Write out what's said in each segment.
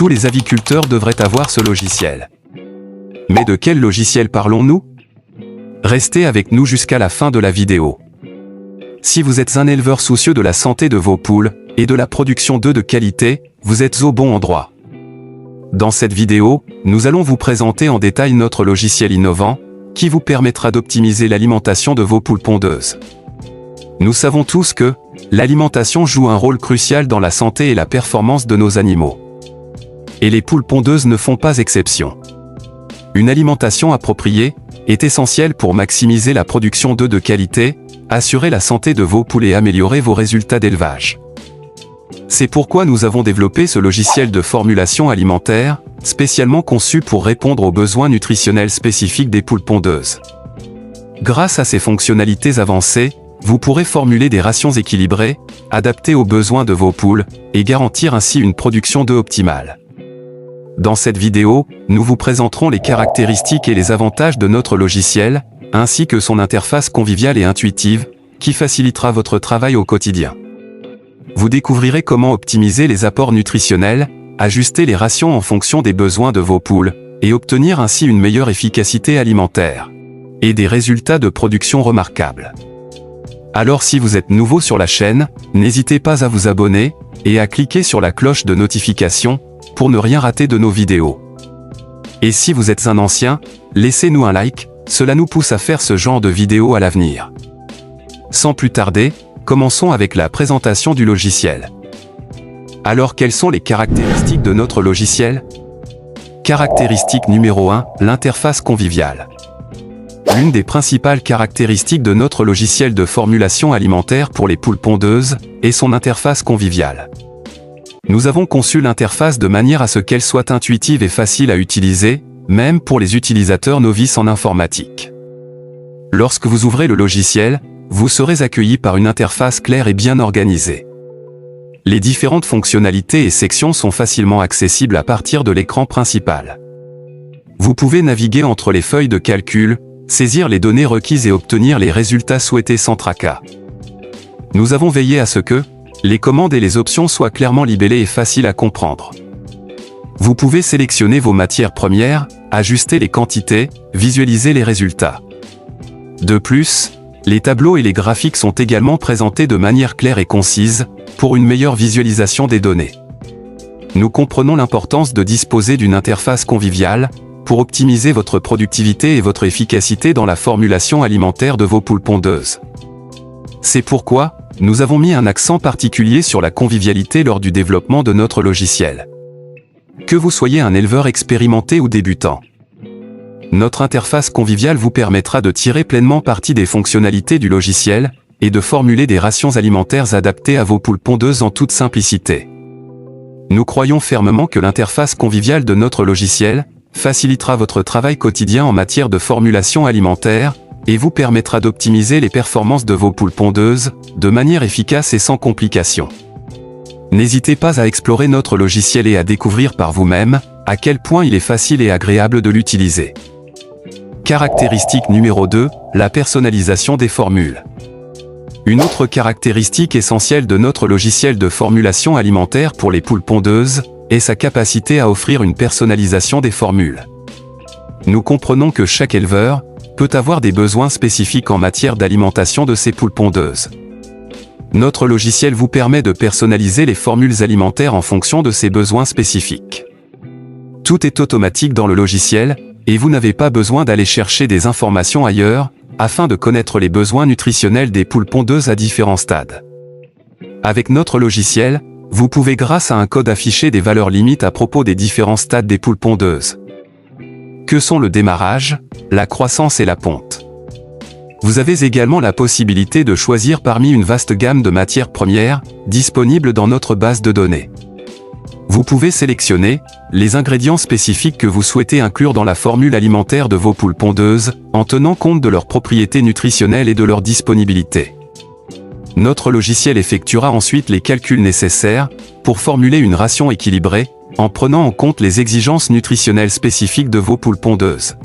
Tous les aviculteurs devraient avoir ce logiciel. Mais de quel logiciel parlons-nous? Restez avec nous jusqu'à la fin de la vidéo. Si vous êtes un éleveur soucieux de la santé de vos poules et de la production d'œufs de qualité, vous êtes au bon endroit. Dans cette vidéo, nous allons vous présenter en détail notre logiciel innovant, qui vous permettra d'optimiser l'alimentation de vos poules pondeuses. Nous savons tous que l'alimentation joue un rôle crucial dans la santé et la performance de nos animaux. Et les poules pondeuses ne font pas exception. Une alimentation appropriée est essentielle pour maximiser la production d'œufs de qualité, assurer la santé de vos poules et améliorer vos résultats d'élevage. C'est pourquoi nous avons développé ce logiciel de formulation alimentaire, spécialement conçu pour répondre aux besoins nutritionnels spécifiques des poules pondeuses. Grâce à ces fonctionnalités avancées, vous pourrez formuler des rations équilibrées, adaptées aux besoins de vos poules, et garantir ainsi une production d'œufs optimale. Dans cette vidéo, nous vous présenterons les caractéristiques et les avantages de notre logiciel, ainsi que son interface conviviale et intuitive, qui facilitera votre travail au quotidien. Vous découvrirez comment optimiser les apports nutritionnels, ajuster les rations en fonction des besoins de vos poules, et obtenir ainsi une meilleure efficacité alimentaire. Et des résultats de production remarquables. Alors si vous êtes nouveau sur la chaîne, n'hésitez pas à vous abonner, et à cliquer sur la cloche de notification, pour ne rien rater de nos vidéos. Et si vous êtes un ancien, laissez-nous un like, cela nous pousse à faire ce genre de vidéos à l'avenir. Sans plus tarder, commençons avec la présentation du logiciel. Alors quelles sont les caractéristiques de notre logiciel? Caractéristique numéro 1, l'interface conviviale. L'une des principales caractéristiques de notre logiciel de formulation alimentaire pour les poules pondeuses est son interface conviviale. Nous avons conçu l'interface de manière à ce qu'elle soit intuitive et facile à utiliser, même pour les utilisateurs novices en informatique. Lorsque vous ouvrez le logiciel, vous serez accueilli par une interface claire et bien organisée. Les différentes fonctionnalités et sections sont facilement accessibles à partir de l'écran principal. Vous pouvez naviguer entre les feuilles de calcul, saisir les données requises et obtenir les résultats souhaités sans tracas. Nous avons veillé à ce que les commandes et les options soient clairement libellées et faciles à comprendre. Vous pouvez sélectionner vos matières premières, ajuster les quantités, visualiser les résultats. De plus, les tableaux et les graphiques sont également présentés de manière claire et concise, pour une meilleure visualisation des données. Nous comprenons l'importance de disposer d'une interface conviviale, pour optimiser votre productivité et votre efficacité dans la formulation alimentaire de vos poules pondeuses. C'est pourquoi, nous avons mis un accent particulier sur la convivialité lors du développement de notre logiciel. Que vous soyez un éleveur expérimenté ou débutant, notre interface conviviale vous permettra de tirer pleinement parti des fonctionnalités du logiciel et de formuler des rations alimentaires adaptées à vos poules pondeuses en toute simplicité. Nous croyons fermement que l'interface conviviale de notre logiciel facilitera votre travail quotidien en matière de formulation alimentaire et vous permettra d'optimiser les performances de vos poules pondeuses de manière efficace et sans complications. N'hésitez pas à explorer notre logiciel et à découvrir par vous-même à quel point il est facile et agréable de l'utiliser. Caractéristique numéro 2, la personnalisation des formules. Une autre caractéristique essentielle de notre logiciel de formulation alimentaire pour les poules pondeuses est sa capacité à offrir une personnalisation des formules. Nous comprenons que chaque éleveur peut avoir des besoins spécifiques en matière d'alimentation de ses poules pondeuses. Notre logiciel vous permet de personnaliser les formules alimentaires en fonction de ses besoins spécifiques. Tout est automatique dans le logiciel, et vous n'avez pas besoin d'aller chercher des informations ailleurs, afin de connaître les besoins nutritionnels des poules pondeuses à différents stades. Avec notre logiciel, vous pouvez grâce à un code afficher des valeurs limites à propos des différents stades des poules pondeuses. Que sont le démarrage, la croissance et la ponte. Vous avez également la possibilité de choisir parmi une vaste gamme de matières premières, disponibles dans notre base de données. Vous pouvez sélectionner les ingrédients spécifiques que vous souhaitez inclure dans la formule alimentaire de vos poules pondeuses, en tenant compte de leurs propriétés nutritionnelles et de leur disponibilité. Notre logiciel effectuera ensuite les calculs nécessaires pour formuler une ration équilibrée, en prenant en compte les exigences nutritionnelles spécifiques de vos poules pondeuses.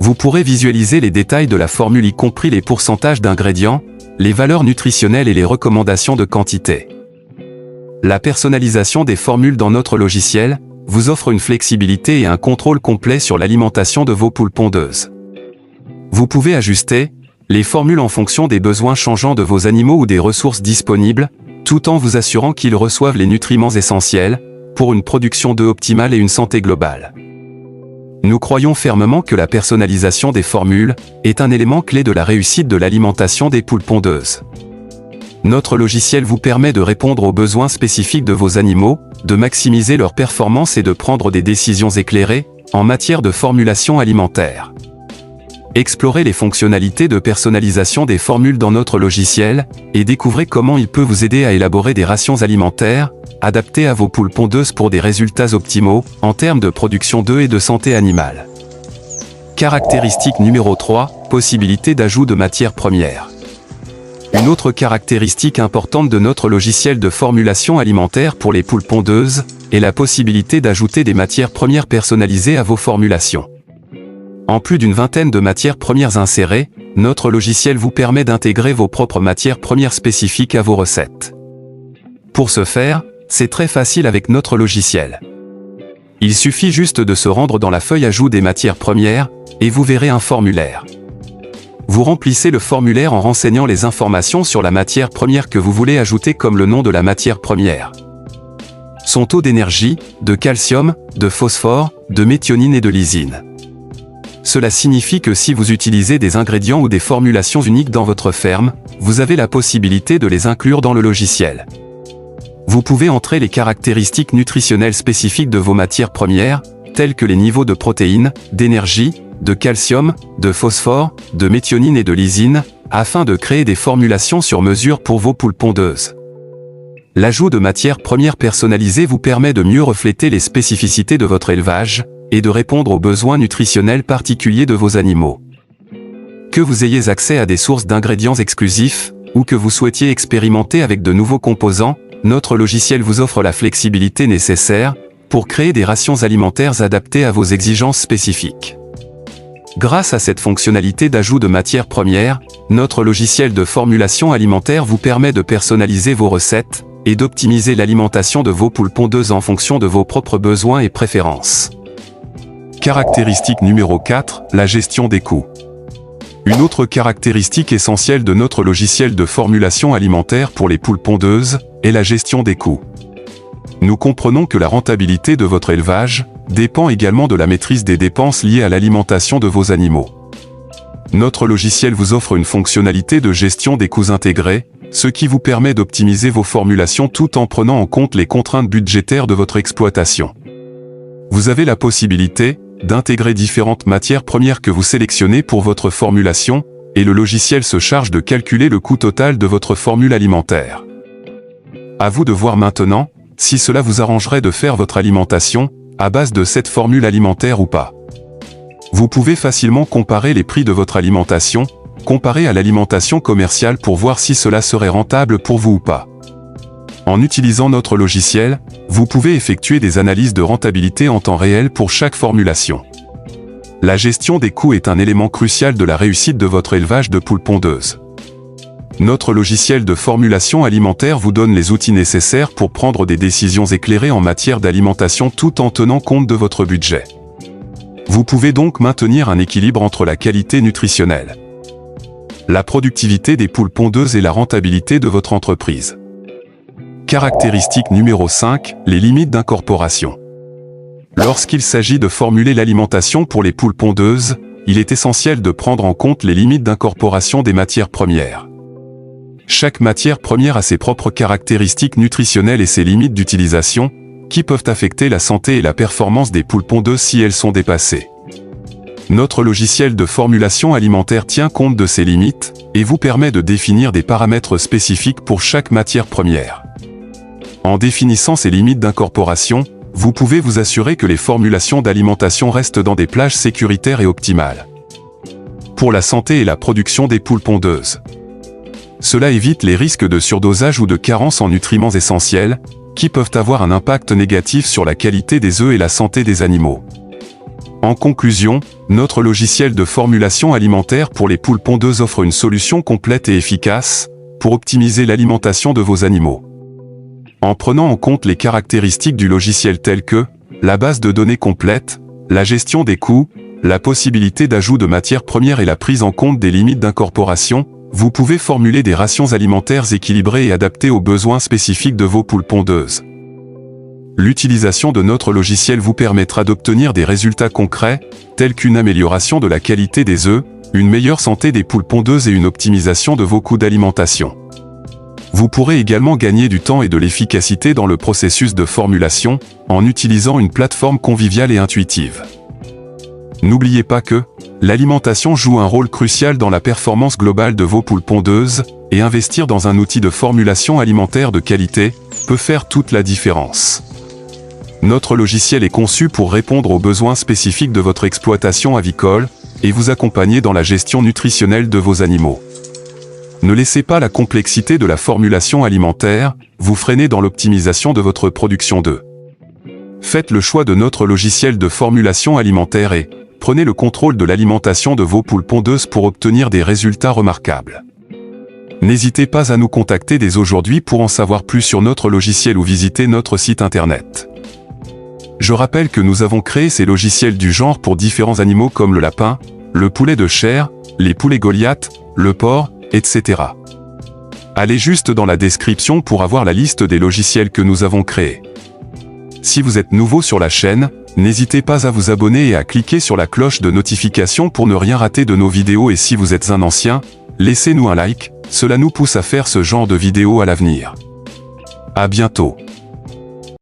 Vous pourrez visualiser les détails de la formule y compris les pourcentages d'ingrédients, les valeurs nutritionnelles et les recommandations de quantité. La personnalisation des formules dans notre logiciel vous offre une flexibilité et un contrôle complet sur l'alimentation de vos poules pondeuses. Vous pouvez ajuster les formules en fonction des besoins changeants de vos animaux ou des ressources disponibles, tout en vous assurant qu'ils reçoivent les nutriments essentiels pour une production d'œufs optimale et une santé globale. Nous croyons fermement que la personnalisation des formules est un élément clé de la réussite de l'alimentation des poules pondeuses. Notre logiciel vous permet de répondre aux besoins spécifiques de vos animaux, de maximiser leur performance et de prendre des décisions éclairées en matière de formulation alimentaire. Explorez les fonctionnalités de personnalisation des formules dans notre logiciel et découvrez comment il peut vous aider à élaborer des rations alimentaires adaptées à vos poules pondeuses pour des résultats optimaux en termes de production d'œufs et de santé animale. Caractéristique numéro 3, possibilité d'ajout de matières premières. Une autre caractéristique importante de notre logiciel de formulation alimentaire pour les poules pondeuses est la possibilité d'ajouter des matières premières personnalisées à vos formulations. En plus d'une vingtaine de matières premières insérées, notre logiciel vous permet d'intégrer vos propres matières premières spécifiques à vos recettes. Pour ce faire, c'est très facile avec notre logiciel. Il suffit juste de se rendre dans la feuille Ajout des matières premières, et vous verrez un formulaire. Vous remplissez le formulaire en renseignant les informations sur la matière première que vous voulez ajouter comme le nom de la matière première, son taux d'énergie, de calcium, de phosphore, de méthionine et de lysine. Cela signifie que si vous utilisez des ingrédients ou des formulations uniques dans votre ferme, vous avez la possibilité de les inclure dans le logiciel. Vous pouvez entrer les caractéristiques nutritionnelles spécifiques de vos matières premières, telles que les niveaux de protéines, d'énergie, de calcium, de phosphore, de méthionine et de lysine, afin de créer des formulations sur mesure pour vos poules pondeuses. L'ajout de matières premières personnalisées vous permet de mieux refléter les spécificités de votre élevage et de répondre aux besoins nutritionnels particuliers de vos animaux. Que vous ayez accès à des sources d'ingrédients exclusifs, ou que vous souhaitiez expérimenter avec de nouveaux composants, notre logiciel vous offre la flexibilité nécessaire pour créer des rations alimentaires adaptées à vos exigences spécifiques. Grâce à cette fonctionnalité d'ajout de matières premières, notre logiciel de formulation alimentaire vous permet de personnaliser vos recettes et d'optimiser l'alimentation de vos poules pondeuses en fonction de vos propres besoins et préférences. Caractéristique numéro 4, la gestion des coûts. Une autre caractéristique essentielle de notre logiciel de formulation alimentaire pour les poules pondeuses est la gestion des coûts. Nous comprenons que la rentabilité de votre élevage dépend également de la maîtrise des dépenses liées à l'alimentation de vos animaux. Notre logiciel vous offre une fonctionnalité de gestion des coûts intégrée, ce qui vous permet d'optimiser vos formulations tout en prenant en compte les contraintes budgétaires de votre exploitation. Vous avez la possibilité d'intégrer différentes matières premières que vous sélectionnez pour votre formulation, et le logiciel se charge de calculer le coût total de votre formule alimentaire. À vous de voir maintenant si cela vous arrangerait de faire votre alimentation à base de cette formule alimentaire ou pas. Vous pouvez facilement comparer les prix de votre alimentation, comparé à l'alimentation commerciale pour voir si cela serait rentable pour vous ou pas. En utilisant notre logiciel, vous pouvez effectuer des analyses de rentabilité en temps réel pour chaque formulation. La gestion des coûts est un élément crucial de la réussite de votre élevage de poules pondeuses. Notre logiciel de formulation alimentaire vous donne les outils nécessaires pour prendre des décisions éclairées en matière d'alimentation tout en tenant compte de votre budget. Vous pouvez donc maintenir un équilibre entre la qualité nutritionnelle, la productivité des poules pondeuses et la rentabilité de votre entreprise. Caractéristique numéro 5, les limites d'incorporation. Lorsqu'il s'agit de formuler l'alimentation pour les poules pondeuses, il est essentiel de prendre en compte les limites d'incorporation des matières premières. Chaque matière première a ses propres caractéristiques nutritionnelles et ses limites d'utilisation, qui peuvent affecter la santé et la performance des poules pondeuses si elles sont dépassées. Notre logiciel de formulation alimentaire tient compte de ces limites, et vous permet de définir des paramètres spécifiques pour chaque matière première. En définissant ces limites d'incorporation, vous pouvez vous assurer que les formulations d'alimentation restent dans des plages sécuritaires et optimales pour la santé et la production des poules pondeuses. Cela évite les risques de surdosage ou de carence en nutriments essentiels, qui peuvent avoir un impact négatif sur la qualité des œufs et la santé des animaux. En conclusion, notre logiciel de formulation alimentaire pour les poules pondeuses offre une solution complète et efficace pour optimiser l'alimentation de vos animaux. En prenant en compte les caractéristiques du logiciel telles que la base de données complète, la gestion des coûts, la possibilité d'ajout de matières premières et la prise en compte des limites d'incorporation, vous pouvez formuler des rations alimentaires équilibrées et adaptées aux besoins spécifiques de vos poules pondeuses. L'utilisation de notre logiciel vous permettra d'obtenir des résultats concrets, tels qu'une amélioration de la qualité des œufs, une meilleure santé des poules pondeuses et une optimisation de vos coûts d'alimentation. Vous pourrez également gagner du temps et de l'efficacité dans le processus de formulation, en utilisant une plateforme conviviale et intuitive. N'oubliez pas que l'alimentation joue un rôle crucial dans la performance globale de vos poules pondeuses, et investir dans un outil de formulation alimentaire de qualité peut faire toute la différence. Notre logiciel est conçu pour répondre aux besoins spécifiques de votre exploitation avicole et vous accompagner dans la gestion nutritionnelle de vos animaux. Ne laissez pas la complexité de la formulation alimentaire vous freiner dans l'optimisation de votre production d'œufs. Faites le choix de notre logiciel de formulation alimentaire et prenez le contrôle de l'alimentation de vos poules pondeuses pour obtenir des résultats remarquables. N'hésitez pas à nous contacter dès aujourd'hui pour en savoir plus sur notre logiciel ou visiter notre site internet. Je rappelle que nous avons créé ces logiciels du genre pour différents animaux comme le lapin, le poulet de chair, les poulets Goliath, le porc, etc. Allez juste dans la description pour avoir la liste des logiciels que nous avons créés. Si vous êtes nouveau sur la chaîne, n'hésitez pas à vous abonner et à cliquer sur la cloche de notification pour ne rien rater de nos vidéos et si vous êtes un ancien, laissez-nous un like, cela nous pousse à faire ce genre de vidéos à l'avenir. À bientôt.